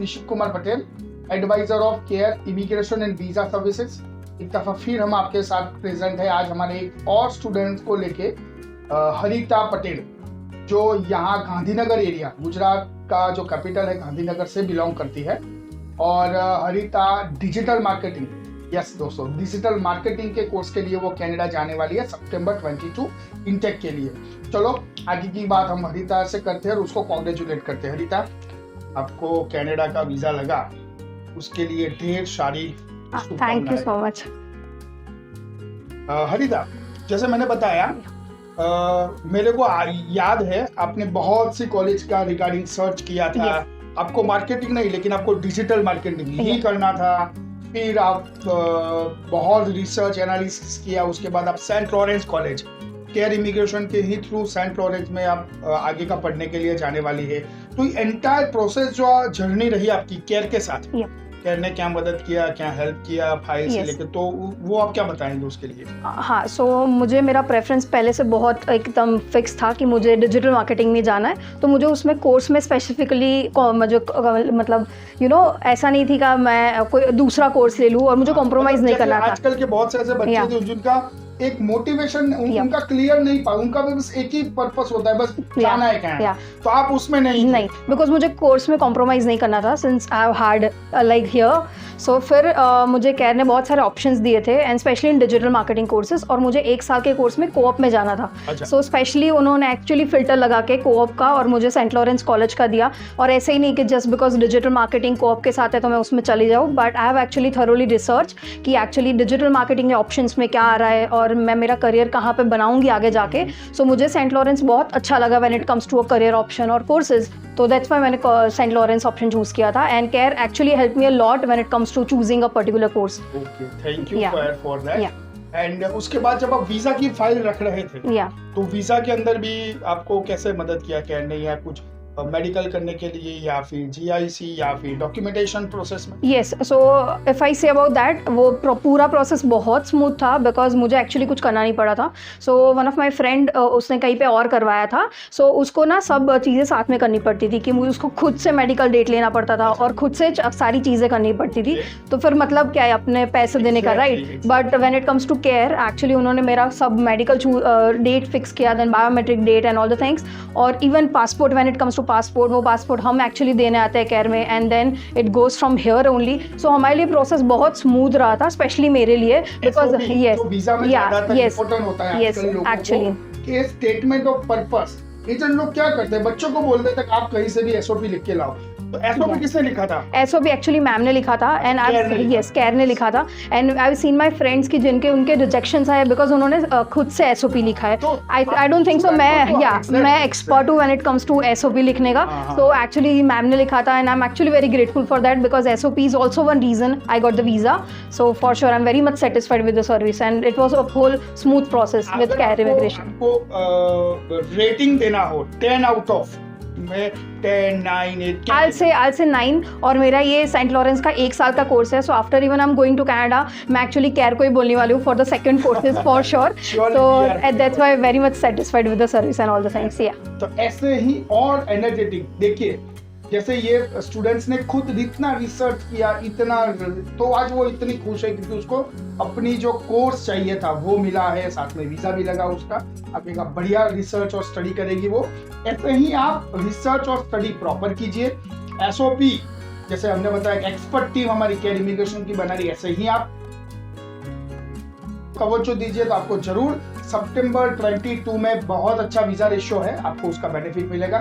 Nishit Kumar Patel, advisor of Care Immigration and visa services. एक दफा फिर हम आपके साथ प्रेजेंट है आज हमारे एक और स्टूडेंट को लेके, हरिता पटेल, जो यहाँ गांधीनगर एरिया, गुजरात का जो कैपिटल है गांधीनगर से बिलोंग करती है। और हरिता डिजिटल मार्केटिंग, यस दोस्तों, डिजिटल मार्केटिंग के कोर्स के लिए वो कनाडा जाने वाली है सितंबर 22 इनटेक के लिए। चलो आगे की बात हम हरिता से करते हैं और उसको कॉन्ग्रेचुलेट करते हैं। हरिता, आपको कनाडा का वीजा लगा, उसके लिए ढेर सारी थैंक यू सो मच। हरिता, जैसे मैंने बताया, मेरे को याद है आपने बहुत सी कॉलेज का रिगार्डिंग सर्च किया था। आपको मार्केटिंग नहीं, लेकिन आपको डिजिटल मार्केटिंग ही करना था। फिर आप बहुत रिसर्च एनालिसिस किया, उसके बाद आप Saint Lawrence College Care Immigration के ही थ्रू सेंट लॉरेंस में आप आगे का पढ़ने के लिए जाने वाली है। तो एंटायर प्रोसेस जो जर्नी रही आपकी केयर के साथ, केयर ने क्या मदद किया, क्या हेल्प किया फाइल से लेके, तो वो आप क्या बताएंगे उसके लिए? हाँ, सो मुझे मेरा प्रेफरेंस पहले से बहुत एकदम फिक्स था कि मुझे डिजिटल मार्केटिंग में जाना है। तो मुझे उसमें कोर्स में स्पेसिफिकली मुझे मतलब ऐसा नहीं थी कि मैं कोई दूसरा कोर्स ले लूँ और मुझे कॉम्प्रोमाइज़ नहीं करना था। आजकल के बहुत से ऐसे बच्चे थे जिनका एक मोटिवेशन उनका क्लियर नहीं पा, उनका बस एक ही पर्पस होता है, बस जाना है कहाँ। तो आप उसमें नहीं, बिकॉज मुझे कोर्स में कॉम्प्रोमाइज़ नहीं करना था since I have hard like here. So फिर मुझे केयर ने बहुत सारे ऑप्शंस दिए थे and specially in digital marketing courses, और मुझे 1 साल के कोर्स में कोऑप में जाना था। सो स्पेशली उन्होंने एक्चुअली फिल्टर लगा के कोऑप का और मुझे सेंट लॉरेंस कॉलेज का दिया। और ऐसे ही नहीं कि just because digital marketing co-op के साथ है तो मैं उसमें चली जाऊँ, but I have actually thoroughly research कि एक्चुअली डिजिटल मार्केटिंग के ऑप्शंस में क्या आ रहा है और मैं मेरा करियर कहाँ पे बनाऊंगी आगे जाके। सो मुझे सेंट लॉरेंस बहुत अच्छा लगा when it comes to a career option और कोर्सेज, तो दैट्स व्हाई मैंने सेंट लॉरेंस ऑप्शन चूज किया था। And Care actually help me a lot when it comes to choosing a particular course. Okay, thank you for that. And उसके बाद जब आप visa की फाइल रख रहे थे, तो वीजा के अंदर भी आपको कैसे मदद किया केयर ने, या कुछ मेडिकल करने के लिए या फिर जीआईसी या फिर डॉक्यूमेंटेशन प्रोसेस में? Yes, so if I say about that, वो पूरा प्रोसेस बहुत स्मूथ था बिकॉज मुझे एक्चुअली कुछ करना नहीं पड़ा था। So one of my friend उसने कहीं पे और करवाया था, सो उसको ना सब चीज़ें साथ में करनी पड़ती थी कि मुझे उसको खुद से मेडिकल डेट लेना पड़ता था और खुद से सारी चीज़ें करनी पड़ती थी। तो फिर मतलब क्या है अपने पैसे देने का, right? But when it comes to Care, actually उन्होंने मेरा सब मेडिकल डेट फिक्स किया, then biometric date and all the things, और even passport, when it comes passport, वो पासपोर्ट हम एक्चुअली देने आते हैं केयर में and then it goes from here only. So हमारे लिए प्रोसेस बहुत स्मूथ रहा था, स्पेशली मेरे लिए, because yes statement of purpose, ये जो लोग क्या करते हैं, बच्चों को बोल देते हैं आप कहीं से भी एसओपी लिख के लाओ। तो एसओपी किसने लिखा था? एसओपी एक्चुअली मैम ने लिखा था एंड केयर ने लिखा था। And I have seen my friends की जिनके उनके रिजेक्शंस आए बिकॉज उन्होंने खुद से एसओपी लिखा है। आई डोंट थिंक सो मैं एक्सपर्ट हूँ when it comes to SOP लिखने का। सो एक्चुअली मैम ने लिखा था and I am actually very grateful for that because SOP is also one reason I got the visa. So for sure I am very much satisfied with the service and it was a whole smooth process with Care Immigration. आपको rating देना हो 10 out of में 10, 9, 8, I'll say 9। और मेरा ये Saint Lawrence का 1 साल का कोर्स है। So after even I am going to Canada, मैं एक्चुअली केयर को ही बोलने वाली हूँ for the second courses for sure. So that's why very much satisfied with the service and all the things. तो ऐसे ही और एनर्जेटिक, देखिए जैसे ये स्टूडेंट्स ने खुद इतना रिसर्च किया, इतना, तो आज वो इतनी खुश है क्योंकि उसको अपनी जो कोर्स चाहिए था वो मिला है, साथ में वीजा भी लगा उसका। अब एक बढ़िया रिसर्च और स्टडी करेगी वो। ऐसे ही आप रिसर्च और स्टडी प्रॉपर कीजिए। एसओपी जैसे हमने बताया, एक्सपर्ट टीम हमारी केयर इमिग्रेशन की बना रही है, ऐसे ही आप तवज्जो दीजिए तो आपको जरूर सितंबर 22 में बहुत अच्छा वीजा रेशियो है, आपको उसका बेनिफिट मिलेगा।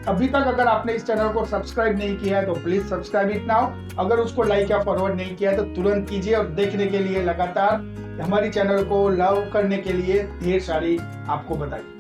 अभी तक अगर आपने इस चैनल को सब्सक्राइब नहीं किया है तो प्लीज सब्सक्राइब इट नाउ। अगर उसको लाइक या फॉरवर्ड नहीं किया है तो तुरंत कीजिए, और देखने के लिए लगातार हमारी चैनल को लव करने के लिए ढेर सारी आपको बताइए।